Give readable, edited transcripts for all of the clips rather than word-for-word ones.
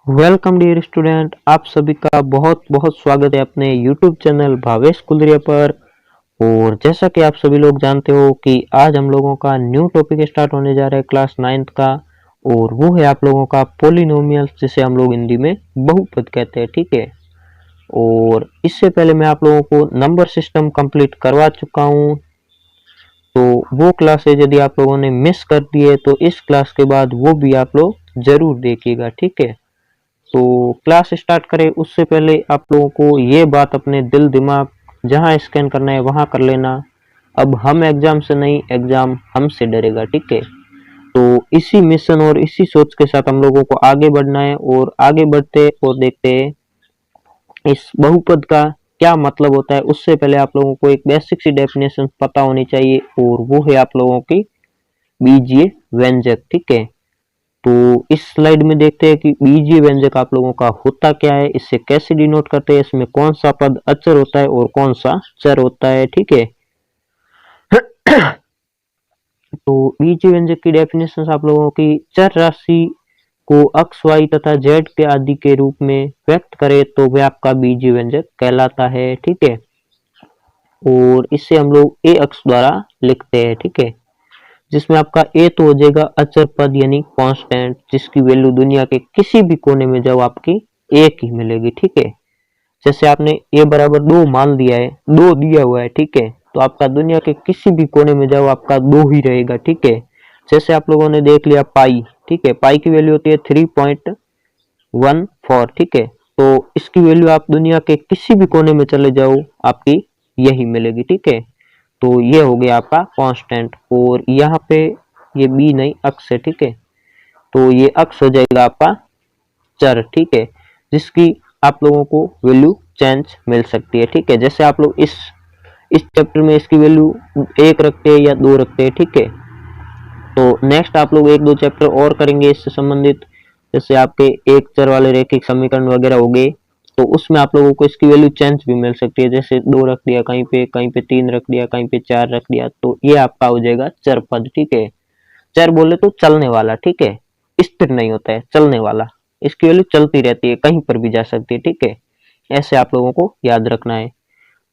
Welcome dear student, आप सभी का बहुत बहुत स्वागत है अपने यूट्यूब चैनल भावेश कुलरिया पर। और जैसा कि आप सभी लोग जानते हो कि आज हम लोगों का न्यू टॉपिक स्टार्ट होने जा रहा है क्लास 9th का। और वो है आप लोगों का पोलिनोमियल्स, जिसे हम लोग हिंदी में बहुपद कहते हैं। ठीक है। और इससे पहले मैं आप लोगों को नंबर सिस्टम कंप्लीट करवा चुका हूँ, तो वो क्लासेज यदि आप लोगों ने मिस कर दी है तो इस क्लास के बाद वो भी आप लोग जरूर देखिएगा। ठीक है। तो क्लास स्टार्ट करें उससे पहले आप लोगों को ये बात अपने दिल दिमाग जहां स्कैन करना है वहां कर लेना। अब हम एग्जाम से नहीं, एग्जाम हमसे डरेगा। ठीक है। तो इसी मिशन और इसी सोच के साथ हम लोगों को आगे बढ़ना है, और आगे बढ़ते और देखते हैं इस बहुपद का क्या मतलब होता है। उससे पहले आप लोगों को एक बेसिक सी डेफिनेशन पता होनी चाहिए, और वो है आप लोगों की बीजीय व्यंजक। ठीक है। तो इस स्लाइड में देखते हैं कि बीजीय व्यंजक आप लोगों का होता क्या है, इससे कैसे डिनोट करते हैं, इसमें कौन सा पद अचर होता है और कौन सा चर होता है। ठीक है। तो बीजीय व्यंजक की डेफिनेशन आप लोगों की, चर राशि को x, y तथा z के आदि के रूप में व्यक्त करे तो वह आपका बीजीय व्यंजक कहलाता है। ठीक है। और इससे हम लोग ए अक्ष द्वारा लिखते हैं। ठीक है। जिसमें आपका ए तो हो जाएगा अचर पद यानी कांस्टेंट, जिसकी वैल्यू दुनिया के किसी भी कोने में जाओ आपकी एक ही मिलेगी। ठीक है। जैसे आपने ए बराबर 2 मान दिया है, 2 दिया हुआ है। ठीक है। तो आपका दुनिया के किसी भी कोने में जाओ आपका 2 ही रहेगा। ठीक है। जैसे आप लोगों ने देख लिया पाई। ठीक है। पाई की वैल्यू होती है 3.14। ठीक है। तो इसकी वैल्यू आप दुनिया के किसी भी कोने में चले जाओ आपकी यही मिलेगी। ठीक है। तो ये हो गया आपका कांस्टेंट, और यहाँ पे ये बी नहीं अक्स है। ठीक है। तो ये अक्स हो जाएगा आपका चर। ठीक है। जिसकी आप लोगों को वैल्यू चेंज मिल सकती है। ठीक है। जैसे आप लोग इस चैप्टर में इसकी वैल्यू 1 रखते हैं या 2 रखते हैं। ठीक है। तो नेक्स्ट आप लोग 1-2 चैप्टर और करेंगे इससे संबंधित, जैसे आपके एक चर वाले रैखिक समीकरण वगैरह हो गए, तो उसमें आप लोगों को इसकी वैल्यू चेंज भी मिल सकती है। जैसे 2 रख दिया कहीं पे 3 रख दिया, कहीं पे 4 रख दिया, तो ये आपका हो जाएगा चर पद। ठीक है। चर बोले तो चलने वाला। ठीक है। स्थिर नहीं होता है, चलने वाला। इसकी वैल्यू चलती रहती है, कहीं पर भी जा सकती है। ठीक है। ऐसे आप लोगों को याद रखना है।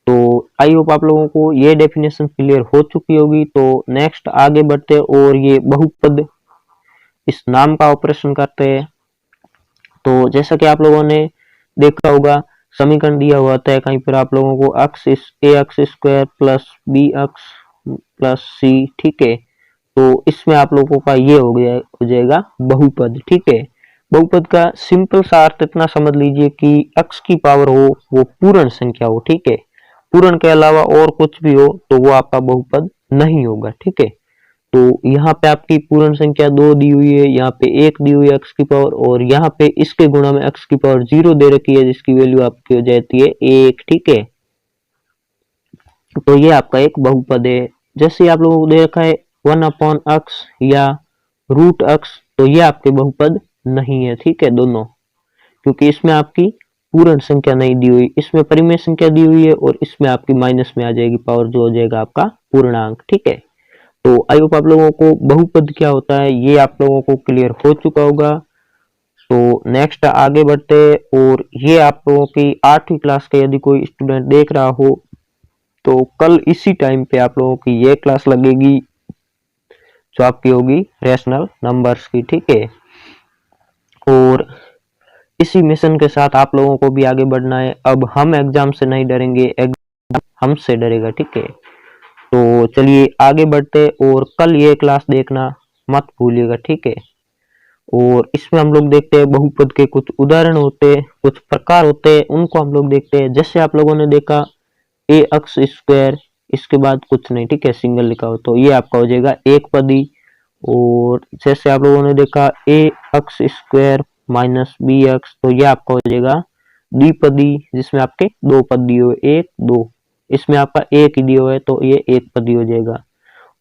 तो आई होप आप लोगों को ये डेफिनेशन क्लियर हो चुकी होगी। तो नेक्स्ट आगे बढ़ते और ये बहुपद इस नाम का ऑपरेशन करते हैं। तो जैसा कि आप लोगों ने देखा होगा, समीकरण दिया हुआ होता है कहीं पर आप लोगों को अक्स ए अक्स स्क्वायर प्लस बी अक्स प्लस सी। ठीक है। तो इसमें आप लोगों का ये हो जाएगा बहुपद। ठीक है। बहुपद का सिंपल सा अर्थ इतना समझ लीजिए कि अक्स की पावर हो वो पूर्ण संख्या हो। ठीक है। पूर्ण के अलावा और कुछ भी हो तो वो आपका बहुपद नहीं होगा। ठीक है। तो यहाँ पे आपकी पूर्ण संख्या 2 दी हुई है, यहाँ पे 1 दी हुई है x की पावर, और यहाँ पे इसके गुणा में x की पावर 0 दे रखी है, जिसकी वैल्यू आपकी हो जाती है 1। ठीक है। तो ये आपका एक बहुपद है। जैसे आप लोगों को दे रखा है 1/x या √x, तो ये आपके बहुपद नहीं है। ठीक है। दोनों, क्योंकि इसमें आपकी पूर्ण संख्या नहीं दी हुई, इसमें परिमेय संख्या दी हुई है, और इसमें आपकी माइनस में आ जाएगी पावर, जो हो जाएगा आपका पूर्णांक। ठीक है। तो आई होप आप लोगों को बहुपद क्या होता है ये आप लोगों को क्लियर हो चुका होगा। तो नेक्स्ट आगे बढ़ते हैं, और ये आप लोगों की 8वीं क्लास का यदि कोई स्टूडेंट देख रहा हो तो कल इसी टाइम पे आप लोगों की ये क्लास लगेगी, जो आपकी होगी रैशनल नंबर्स की। ठीक है। और इसी मिशन के साथ आप लोगों को भी आगे बढ़ना है। अब हम एग्जाम से नहीं डरेंगे, एग्जाम हमसे डरेगा। ठीक है। तो चलिए आगे बढ़ते, और कल ये क्लास देखना मत भूलिएगा। ठीक है। और इसमें हम लोग देखते हैं बहुपद के कुछ उदाहरण होते हैं, कुछ प्रकार होते हैं, उनको हम लोग देखते हैं। जैसे आप लोगों ने देखा ए अक्स स्क्वायर, इसके बाद कुछ नहीं। ठीक है। सिंगल लिखा हो तो ये आपका हो जाएगा एक पदी। और जैसे आप लोगों ने देखा ए अक्स स्क्वायर माइनस बी अक्स, तो ये आपका हो जाएगा द्विपदी, जिसमें आपके 2 पद दिए हुए 1 2, इसमें आपका एक ही दिया हुआ है तो ये एक पदी हो जाएगा।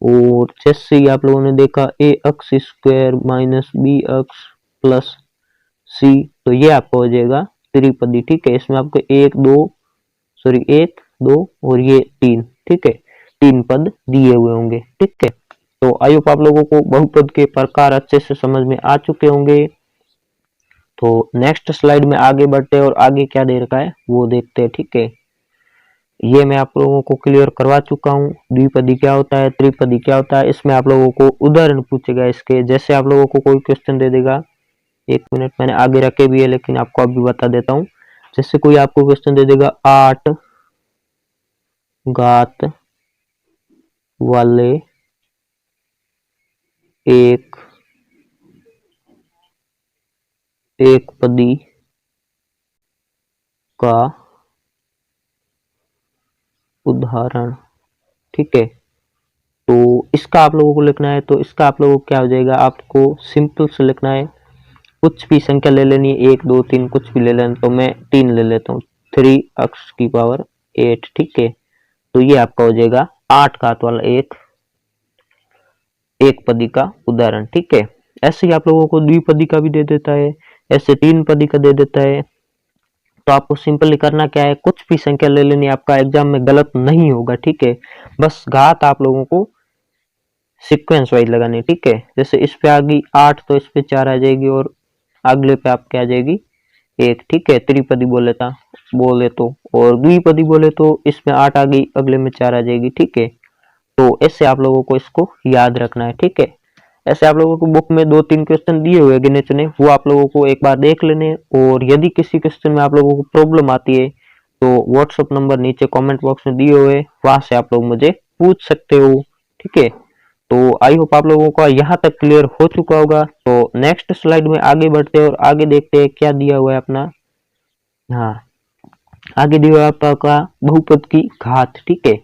और जैसे ही आप लोगों ने देखा ए अक्स स्क्वायर माइनस बी अक्स प्लस सी, तो ये आपका हो जाएगा त्रिपदी। ठीक है। इसमें आपको 1 2 और ये 3। ठीक है। 3 पद दिए हुए होंगे। ठीक है। तो आई होप आप लोगों को बहुपद के प्रकार अच्छे से समझ में आ चुके होंगे। तो नेक्स्ट स्लाइड में आगे बढ़ते हैं और आगे क्या दे रखा है वो देखते हैं, ठीक है। ये मैं आप लोगों को क्लियर करवा चुका हूँ, द्विपदी क्या होता है, त्रिपदी क्या होता है। इसमें आप लोगों को उदाहरण पूछेगा इसके, जैसे आप लोगों को कोई क्वेश्चन दे देगा, एक मिनट मैंने आगे रखे भी है लेकिन आपको अभी बता देता हूँ। जैसे कोई आपको क्वेश्चन दे देगा 8 घात वाले एक पदी का उदाहरण, ठीक है। तो इसका आप लोगों को लिखना है, तो इसका आप लोगों को क्या हो जाएगा, आपको सिंपल से लिखना है, कुछ भी संख्या ले लेनी है, 1 2 3 कुछ भी ले लेना। तो मैं 3 ले लेता हूँ, 3x⁸8, ठीक है। तो ये आपका हो जाएगा 8 घात वाला एक पदी का उदाहरण, ठीक है। ऐसे ही आप लोगों को द्विपदी का भी दे देता है, ऐसे 3 पदी का दे देता है। तो आपको सिंपली करना क्या है, कुछ भी संख्या ले लेनी, आपका एग्जाम में गलत नहीं होगा, ठीक है। बस घात आप लोगों को सीक्वेंस वाइज लगानी है, ठीक है। जैसे इस पे आ गई 8 तो इस पे 4 आ जाएगी और अगले पे आपके आ जाएगी 1, ठीक है। त्रिपदी बोले तो, और द्विपदी बोले तो इसमें 8 आ गई, अगले में 4 आ जाएगी, ठीक है। तो ऐसे आप लोगों को इसको याद रखना है, ठीक है। ऐसे आप लोगों को बुक में 2-3 क्वेश्चन दिए हुए गिने चुने, वो आप लोगों को एक बार देख लेने। और यदि किसी क्वेश्चन में आप लोगों को प्रॉब्लम आती है तो व्हाट्सएप नंबर नीचे कमेंट बॉक्स में दिए हुए, वहां से आप लोग मुझे पूछ सकते हो, ठीक है। तो आई होप आप लोगों का यहाँ तक क्लियर हो चुका होगा। तो नेक्स्ट स्लाइड में आगे बढ़ते हैं और आगे देखते हैं क्या दिया हुआ है अपना। हाँ, आगे दिया हुआ है आपका बहुपद की घात, ठीक है।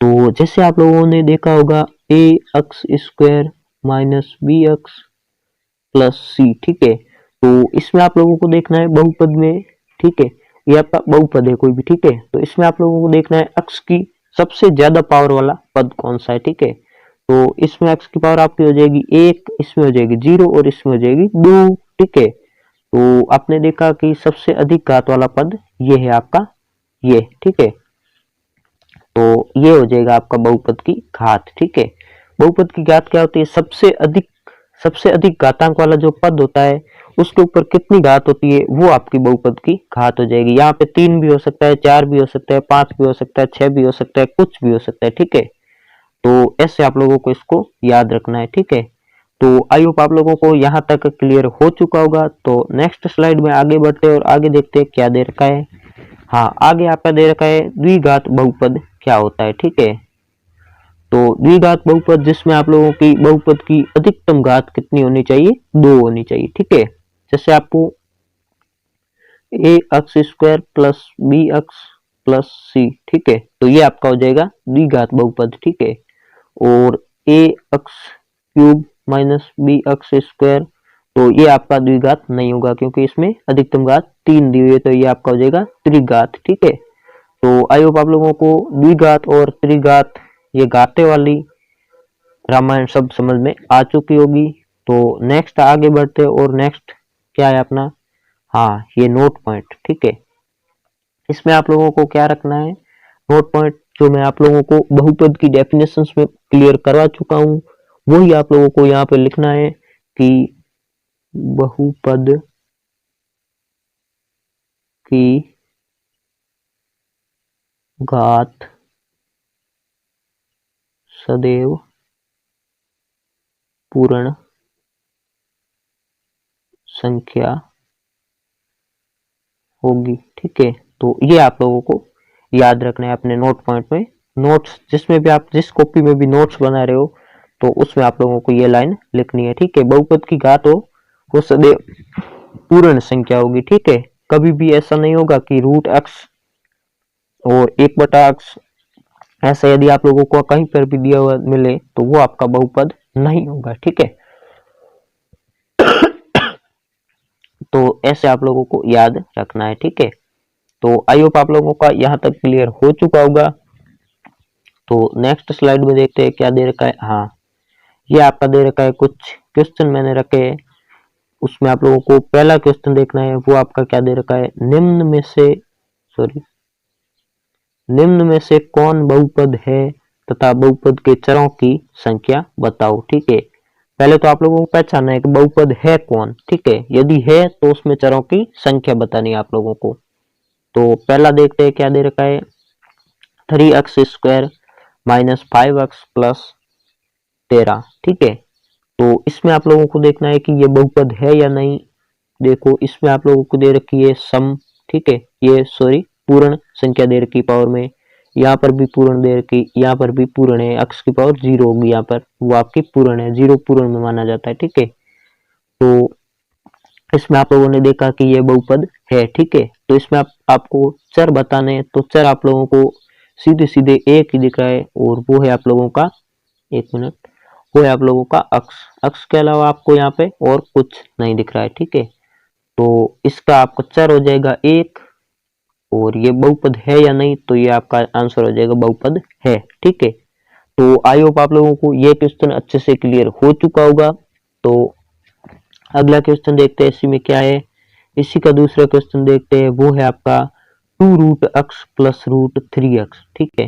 तो जैसे आप लोगों ने देखा होगा ax² माइनस bx प्लस सी, ठीक है। तो इसमें आप लोगों को देखना है बहुपद में, ठीक है। ये आपका बहुपद है कोई भी, ठीक है। तो इसमें आप लोगों को देखना है x की सबसे ज्यादा पावर वाला पद कौन सा है, ठीक है। तो इसमें x की पावर आपकी हो जाएगी 1, इसमें हो जाएगी 0 और इसमें हो जाएगी 2, ठीक है। तो आपने देखा कि सबसे अधिक घात वाला पद ये है आपका, ये, ठीक है। तो ये हो जाएगा आपका बहुपद की घात, ठीक है। बहुपद की घात क्या होती है, सबसे अधिक घातांक वाला जो पद होता है उसके ऊपर कितनी घात होती है वो आपकी बहुपद की घात हो जाएगी। यहाँ पे 3 भी हो सकता है, 4 भी हो सकता है, 5 भी हो सकता है, 6 भी हो सकता है, कुछ भी हो सकता है, ठीक है। तो ऐसे आप लोगों को इसको याद रखना है, ठीक है। तो आई होप आप लोगों को यहाँ तक क्लियर हो चुका होगा। तो नेक्स्ट स्लाइड में आगे बढ़ते हैं और आगे देखते हैं क्या दे रखा है। हाँ, आगे आपका दे रखा है द्विघात बहुपद क्या होता है, ठीक है। तो द्विघात बहुपद जिसमें आप लोगों की बहुपद की अधिकतम घात कितनी होनी चाहिए, 2 होनी चाहिए, ठीक है। जैसे आपको ax² प्लस bx प्लस सी, ठीक है। तो ये आपका हो जाएगा द्विघात बहुपद, ठीक है। और ax³ माइनस bx², तो ये आपका द्विघात नहीं होगा क्योंकि इसमें अधिकतम घात 3 दी हुई है, तो ये आपका हो जाएगा त्रिघात, ठीक है। तो आई होप आप लोगों को द्विघात और त्रिघात ये घाते वाली रामायण सब समझ में आ चुकी होगी। तो नेक्स्ट आगे बढ़ते और नेक्स्ट क्या है अपना, हाँ, ये नोट पॉइंट, ठीक है। इसमें आप लोगों को क्या रखना है, नोट पॉइंट जो मैं आप लोगों को बहुपद की डेफिनेशंस में क्लियर करवा चुका हूँ, वही आप लोगों को यहाँ पे लिखना है कि बहुपद की घात सदैव पूर्ण संख्या होगी, ठीक है। तो ये आप लोगों को याद रखना है अपने नोट पॉइंट में। नोट्स जिसमें भी आप जिस कॉपी में भी नोट्स बना रहे हो तो उसमें आप लोगों को ये लाइन लिखनी है, ठीक है। बहुपद की घात हो वो सदैव पूर्ण संख्या होगी, ठीक है। कभी भी ऐसा नहीं होगा कि √x और 1/x, ऐसा यदि आप लोगों को कहीं पर भी दिया हुआ मिले तो वो आपका बहुपद नहीं होगा, ठीक है। तो ऐसे आप लोगों को याद रखना है, ठीक है। तो आई होप आप लोगों का यहाँ तक क्लियर हो चुका होगा। तो नेक्स्ट स्लाइड में देखते हैं क्या दे रखा है। हाँ, ये आपका दे रखा है, कुछ क्वेश्चन मैंने रखे हैं, उसमें आप लोगों को पहला क्वेश्चन देखना है। वो आपका क्या दे रखा है, निम्न में से कौन बहुपद है तथा बहुपद के चरों की संख्या बताओ, ठीक है। पहले तो आप लोगों को पहचानना है कि बहुपद है कौन, ठीक है। यदि है तो उसमें चरों की संख्या बतानी है आप लोगों को। तो पहला देखते हैं क्या दे रखा है, 3x² माइनस 5x प्लस 13, ठीक है। तो इसमें आप लोगों को देखना है कि ये बहुपद है या नहीं। देखो इसमें आप लोगों को दे रखी है सम, ठीक है, ये सॉरी पूर्ण संख्या दे रखी पावर में, यहाँ पर भी पूर्ण दे रखी, यहाँ पर भी पूर्ण है, x की पावर 0 होगी, यहाँ पर वो आपकी पूर्ण है, 0 पूर्ण में माना जाता है, ठीक है। तो इसमें आप लोगों ने देखा कि ये बहुपद है, ठीक है। तो इसमें आपको चर बताने हैं, तो चर आप लोगों को सीधे सीधे एक ही दिख रहा है और वो है आप लोगों का, एक मिनट, वो है आप लोगों का अक्स। अक्स के अलावा आपको यहाँ पे और कुछ नहीं दिख रहा है, ठीक है। तो इसका आपका चर हो जाएगा एक, और ये बहुपद है या नहीं, तो ये आपका आंसर हो जाएगा बहुपद है, ठीक है। तो आई होप आप लोगों को ये क्वेश्चन अच्छे से क्लियर हो चुका होगा। तो अगला क्वेश्चन देखते हैं इसी में क्या है। इसी का दूसरा क्वेश्चन देखते हैं, वो है आपका 2√x प्लस √3x, ठीक है।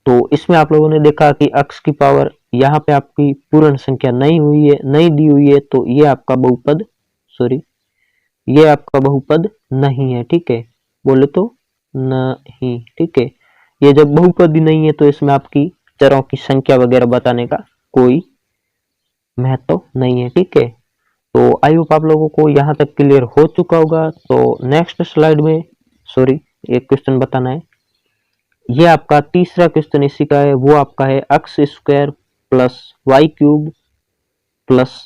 तो इसमें आप लोगों ने देखा कि x की पावर यहाँ पे आपकी पूर्ण संख्या नहीं हुई है, नहीं दी हुई है, तो ये आपका बहुपद, सॉरी ये आपका बहुपद नहीं है, ठीक है। बोले तो नहीं, ठीक है। ये जब बहुपद ही नहीं है तो इसमें आपकी चरों की संख्या वगैरह बताने का कोई महत्व नहीं है, ठीक है। तो आई होप आप लोगों को यहाँ तक क्लियर हो चुका होगा। तो नेक्स्ट स्लाइड में, सॉरी एक क्वेश्चन बताना है, ये आपका तीसरा क्वेश्चन इसी का है, वो आपका है x² plus y³ plus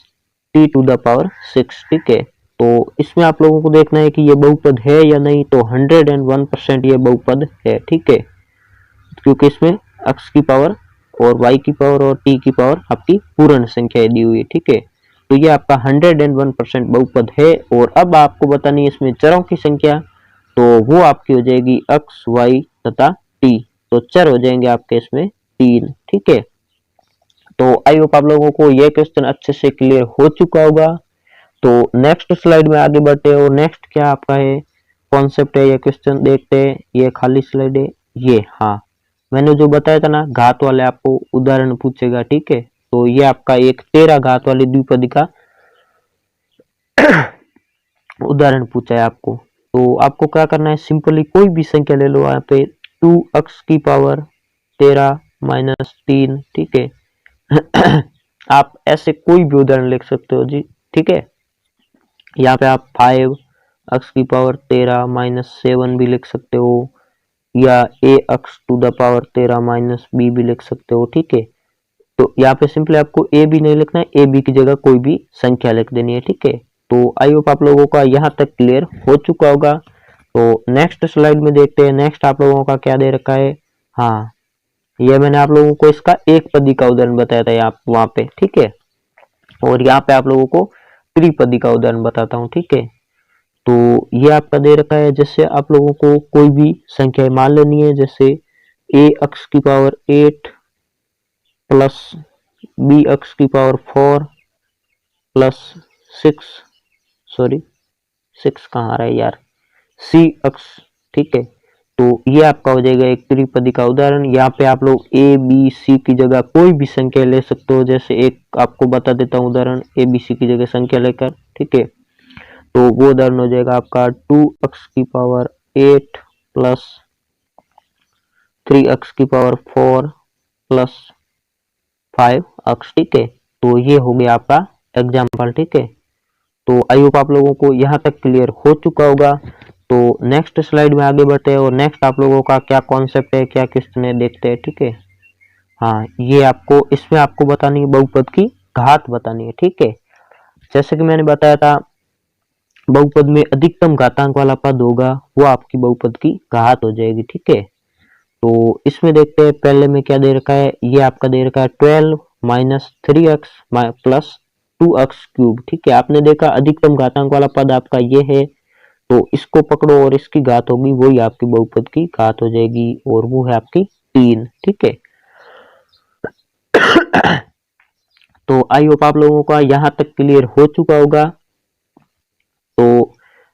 t⁶, ठीक है। तो इसमें आप लोगों को देखना है कि ये बहुपद है या नहीं, तो 101% ये बहुपद है, ठीक है, क्योंकि इसमें x की पावर और y की पावर और t की पावर आपकी पूर्ण संख्या दी हुई है, ठीक है। तो ये आपका 101% बहुपद है। और अब आपको बतानी है इसमें चरों की संख्या, तो वो आपकी हो जाएगी x, y तथा t। तो चर हो जाएंगे आपके इसमें 3, ठीक है। तो आई होप आप लोगों को ये क्वेश्चन अच्छे से क्लियर हो चुका होगा। तो नेक्स्ट स्लाइड में आगे बढ़ते हैं, और नेक्स्ट क्या आपका है कॉन्सेप्ट है, ये क्वेश्चन देखते हैं। ये खाली स्लाइड है ये, हाँ मैंने जो बताया था ना, घात वाले आपको उदाहरण पूछेगा, ठीक है। तो ये आपका एक 13 घात वाली द्विपदी का उदाहरण पूछा है आपको। तो आपको क्या करना है, सिंपली कोई भी संख्या ले लो, यहाँ पे 2x की पावर 13 माइनस 3, ठीक है। आप ऐसे कोई भी उदाहरण लिख सकते हो जी, ठीक है। यहाँ पे आप 5x की पावर 13 माइनस 7 भी लिख सकते हो, या ax⁻13 माइनस b भी लिख सकते हो, ठीक है। तो यहाँ पे सिंपली आपको ए बी नहीं लिखना है, ए बी की जगह कोई भी संख्या लिख देनी है, ठीक है। तो आई होप आप लोगों का यहाँ तक क्लियर हो चुका होगा। तो नेक्स्ट स्लाइड में देखते हैं, नेक्स्ट आप लोगों का क्या दे रखा है। हाँ ये मैंने आप लोगों को इसका एक पदी का उदाहरण बताया था यहाँ वहां पे, ठीक है। और यहाँ पे आप लोगों को त्रिपदी का उदाहरण बताता हूँ, ठीक है। तो ये आपका दे रखा है, जैसे आप लोगों को कोई भी संख्या मान लेनी है, जैसे ax की पावर 8 प्लस bx की पावर 4 प्लस 6, सॉरी 6 कहाँ आ रहा है यार, cx, ठीक है। तो ये आपका हो जाएगा एक त्रिपदी का उदाहरण। यहाँ पे आप लोग a b c की जगह कोई भी संख्या ले सकते हो, जैसे एक आपको बता देता हूँ उदाहरण, a b c की जगह संख्या लेकर, ठीक है। तो वो उदाहरण हो जाएगा आपका 2x की पावर 8 प्लस 3x की पावर 4 प्लस 5x, ठीक है। तो ये हो गया आपका एग्जाम्पल, ठीक है। तो आई होप आप लोगों को यहाँ तक क्लियर हो चुका होगा। तो नेक्स्ट स्लाइड में आगे बढ़ते हैं, और नेक्स्ट आप लोगों का क्या कॉन्सेप्ट है, क्या क्वेश्चन है, देखते हैं, ठीक है। हाँ ये आपको, इसमें आपको बतानी है बहुपद की घात बतानी है, ठीक है। जैसे कि मैंने बताया था, बहुपद में अधिकतम घातांक वाला पद होगा, वो आपकी बहुपद की घात हो जाएगी, ठीक है। तो इसमें देखते हैं पहले में क्या दे रखा है, ये आपका दे रखा है 12 माइनस 3x प्लस 2x³, ठीक है। आपने देखा अधिकतम घातांक वाला पद आपका ये है, तो इसको पकड़ो और इसकी घात होगी, वही आपकी बहुपद की घात हो जाएगी, और वो है आपकी 3, ठीक है। तो आई होप आप लोगों का यहाँ तक क्लियर हो चुका होगा। तो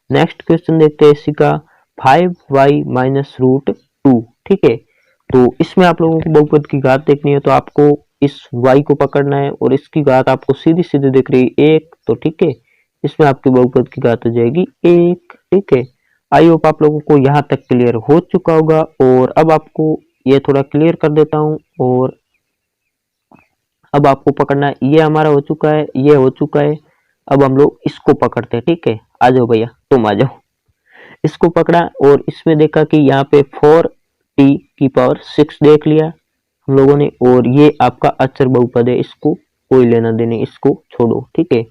नेक्स्ट क्वेश्चन देखते हैं इसी का, 5y माइनस √2, ठीक है। तो इसमें आप लोगों को बहुपद की घात देखनी है, तो आपको इस y को पकड़ना है और इसकी घात आपको सीधी सीधी दिख रही है 1, तो ठीक है, इसमें आपकी बहुपद की घात हो जाएगी 1, ठीक है। आई होप आप लोगों को यहाँ तक क्लियर हो चुका होगा। और अब आपको ये थोड़ा क्लियर कर देता हूँ। और अब आपको पकड़ना है, ये हमारा हो चुका है, ये हो चुका है। अब हम लोग इसको पकड़ते हैं, ठीक है। आ जाओ भैया, तुम आ जाओ। इसको पकड़ा और इसमें देखा कि यहाँ पे 4t6 देख लिया हम लोगों ने। और ये आपका अचर बहुपद है, इसको कोई लेना देने, इसको छोड़ो, ठीक है।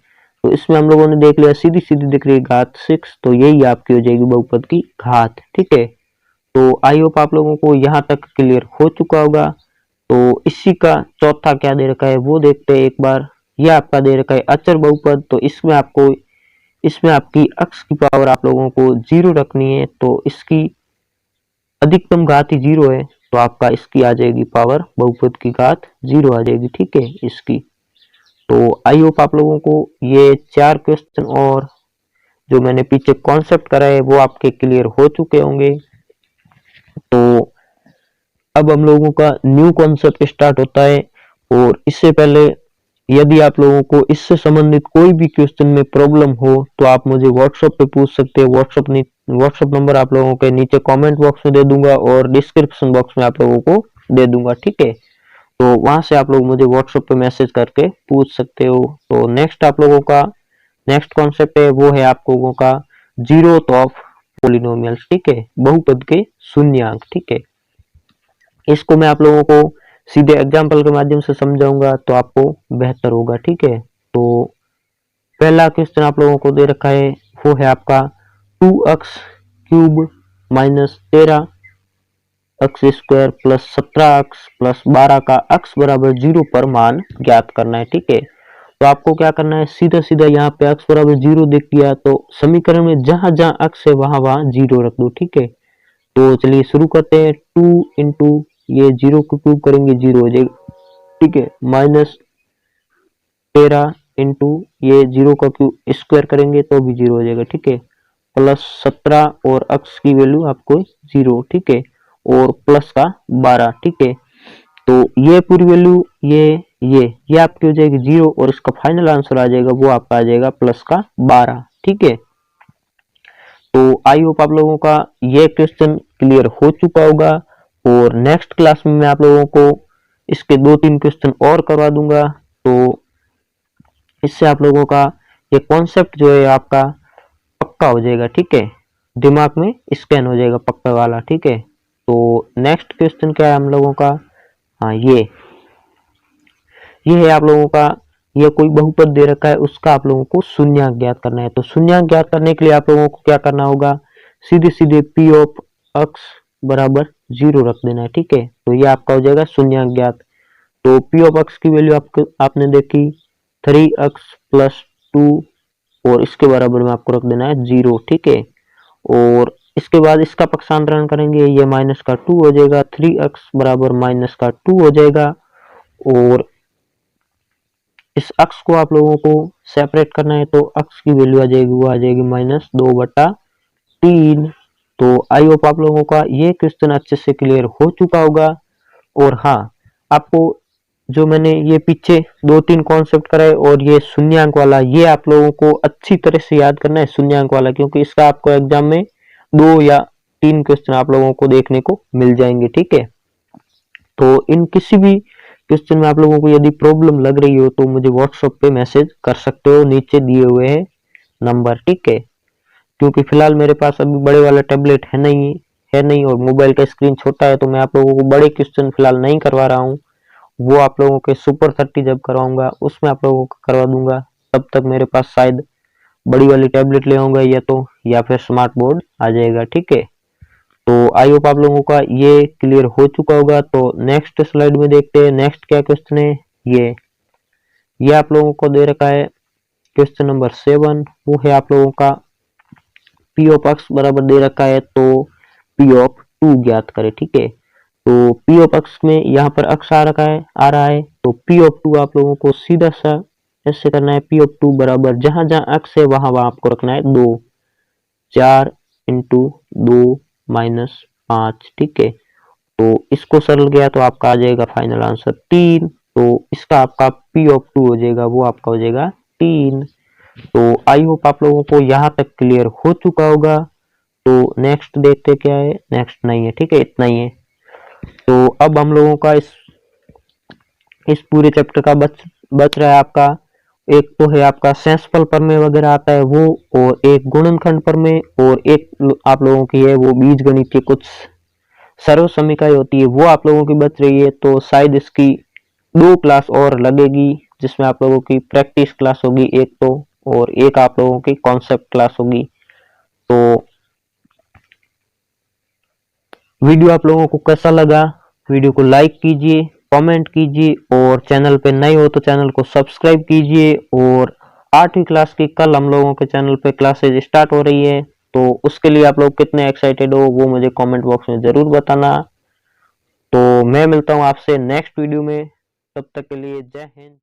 तो इसमें हम लोगों ने देख लिया, सीधी सीधी दिख रही है घात 6, तो यही आपकी हो जाएगी बहुपद की घात, ठीक है। तो आई होप आप लोगों को यहाँ तक क्लियर हो चुका होगा। तो इसी का चौथा क्या दे रखा है वो देखते हैं एक बार। यह आपका दे रखा है अचर बहुपद। तो इसमें आपकी अक्स की पावर आप लोगों को 0 रखनी है। तो इसकी अधिकतम घात ही 0 है, तो आपका इसकी आ जाएगी पावर, बहुपद की घात 0 आ जाएगी, ठीक है इसकी। तो आई होप आप लोगों को ये 4 क्वेश्चन और जो मैंने पीछे कॉन्सेप्ट कराए वो आपके क्लियर हो चुके होंगे। तो अब हम लोगों का न्यू कॉन्सेप्ट स्टार्ट होता है। और इससे पहले यदि आप लोगों को इससे संबंधित कोई भी क्वेश्चन में प्रॉब्लम हो तो आप मुझे व्हाट्सएप पे पूछ सकते हैं। व्हाट्सएप नंबर आप लोगों के नीचे कमेंट बॉक्स में दे दूंगा और डिस्क्रिप्शन बॉक्स में आप लोगों को दे दूंगा, ठीक है। तो वहां से आप लोग मुझे व्हाट्सएप पे मैसेज करके पूछ सकते हो। तो नेक्स्ट आप लोगों का नेक्स्ट कॉन्सेप्ट है वो है आप लोगों का जीरोथ ऑफ पॉलिनोमियल्स, ठीक है, बहुपद के शून्यांक, ठीक है। इसको मैं आप लोगों को सीधे एग्जाम्पल के माध्यम से समझाऊंगा तो आपको बेहतर होगा, ठीक है। तो पहला क्वेश्चन आप लोगों को दे रखा है वो है आपका 2x³ minus 13x² plus 17x plus 12 का x बराबर 0 पर मान ज्ञात करना है, ठीक है। तो आपको क्या करना है, सीधा सीधा यहाँ पे x बराबर 0 दिख गया तो समीकरण में जहां जहां x है वहां वहां 0 रख दो, ठीक है। तो चलिए शुरू करते हैं। 2 इंटू ये 0 को क्यूब करेंगे 0 हो जाएगा, ठीक है। माइनस 13 इंटू ये 0 का क्यूब स्क्वायर करेंगे तो भी 0 हो जाएगा, ठीक है। प्लस 17 और x की वैल्यू आपको 0, ठीक है। और प्लस का 12, ठीक है। तो ये पूरी वैल्यू ये आपकी हो जाएगी 0 और इसका फाइनल आंसर आ जाएगा वो आपका आ जाएगा प्लस का 12, ठीक है। तो आई होप आप लोगों का ये क्वेश्चन क्लियर हो चुका होगा। और नेक्स्ट क्लास में मैं आप लोगों को इसके 2-3 क्वेश्चन और करवा दूंगा। तो इससे आप लोगों का ये कॉन्सेप्ट जो है आपका पक्का हो जाएगा, ठीक है, दिमाग में स्कैन हो जाएगा पक्का वाला, ठीक है। तो नेक्स्ट क्वेश्चन क्या है हम लोगों का, हाँ ये है आप लोगों का, ये कोई बहुपद दे रखा है उसका आप लोगों को शून्यांक ज्ञात करना है। तो शून्यांक ज्ञात करने के लिए आप लोगों को क्या करना होगा, सीधे सीधे p ऑफ x बराबर 0 रख देना है, ठीक है। तो ये आपका हो जाएगा शून्यांक ज्ञात। तो p ऑफ x की वैल्यू आपने देखी 3x प्लस 2 और इसके बराबर में आपको रख देना है 0, ठीक है। और इसके बाद इसका पक्षांतरण करेंगे, ये माइनस का 2 हो जाएगा, 3x बराबर माइनस का 2 हो जाएगा। और इस अक्स को आप लोगों को सेपरेट करना है तो अक्स की वैल्यू आ जाएगी वो आ जाएगी -2/3। तो आई होप आप लोगों का ये क्वेश्चन अच्छे से क्लियर हो चुका होगा। और हाँ, आपको जो मैंने ये पीछे 2-3 कॉन्सेप्ट कराए और ये शून्यांक वाला ये आप लोगों को अच्छी तरह से याद करना है शून्यांक वाला, क्योंकि इसका आपको एग्जाम में 2 या 3 क्वेश्चन आप लोगों को देखने को मिल जाएंगे, ठीक है। तो इन किसी भी क्वेश्चन में आप लोगों को यदि प्रॉब्लम लग रही हो तो मुझे व्हाट्सएप पे मैसेज कर सकते हो, नीचे दिए हुए हैं नंबर, ठीक है। क्योंकि फिलहाल मेरे पास अभी बड़े वाला टैबलेट है नहीं और मोबाइल का स्क्रीन छोटा है, तो मैं आप लोगों को बड़े क्वेश्चन फिलहाल नहीं करवा रहा हूँ। वो आप लोगों के सुपर 30 जब करवाऊंगा उसमें आप लोगों को करवा दूंगा। तब तक मेरे पास शायद बड़ी वाली टैबलेट ले आऊंगा या फिर स्मार्ट बोर्ड आ जाएगा, ठीक है। तो आई होप आप लोगों का ये क्लियर हो चुका होगा। तो नेक्स्ट स्लाइड में देखते हैं नेक्स्ट क्या क्वेश्चन है। ये आप लोगों को दे रखा है क्वेश्चन नंबर 7, वो है आप लोगों का p ऑफ x बराबर दे रखा है तो p ऑफ 2 ज्ञात करें, ठीक है। तो p ऑफ x में यहाँ पर x आ रहा है तो p ऑफ 2 आप लोगों को सीधा सा ऐसे करना है, p ऑफ 2 बराबर जहां जहां x है वहां वहां आपको रखना है 2, 4 इंटू 2 -5, ठीक है। तो इसको सरल गया तो आपका आ जाएगा फाइनल आंसर 3। तो इसका आपका P ऑफ 2 हो जाएगा, वो आपका हो जाएगा 3। तो आई होप आप लोगों को यहाँ तक क्लियर हो चुका होगा। तो नेक्स्ट देखते क्या है, नेक्स्ट नहीं है, ठीक है, इतना ही है। तो अब हम लोगों का इस पूरे चैप्टर का बच रहा है आपका, एक तो है आपका सेंसफल प्रमेय वगैरह आता है वो, और एक गुणनखंड प्रमेय, और एक आप लोगों की है वो बीज गणित की कुछ सर्व समीकरण होती है, वो आप लोगों की बच रही है। तो शायद इसकी 2 क्लास और लगेगी, जिसमें आप लोगों की प्रैक्टिस क्लास होगी एक तो, और एक आप लोगों की कॉन्सेप्ट क्लास होगी। तो वीडियो आप लोगों को कैसा लगा, वीडियो को लाइक कीजिए, कमेंट कीजिए, और चैनल पे नए हो तो चैनल को सब्सक्राइब कीजिए। और 8वीं क्लास की कल हम लोगों के चैनल पे क्लासेज स्टार्ट हो रही है, तो उसके लिए आप लोग कितने एक्साइटेड हो वो मुझे कमेंट बॉक्स में जरूर बताना। तो मैं मिलता हूँ आपसे नेक्स्ट वीडियो में, तब तक के लिए जय हिंद।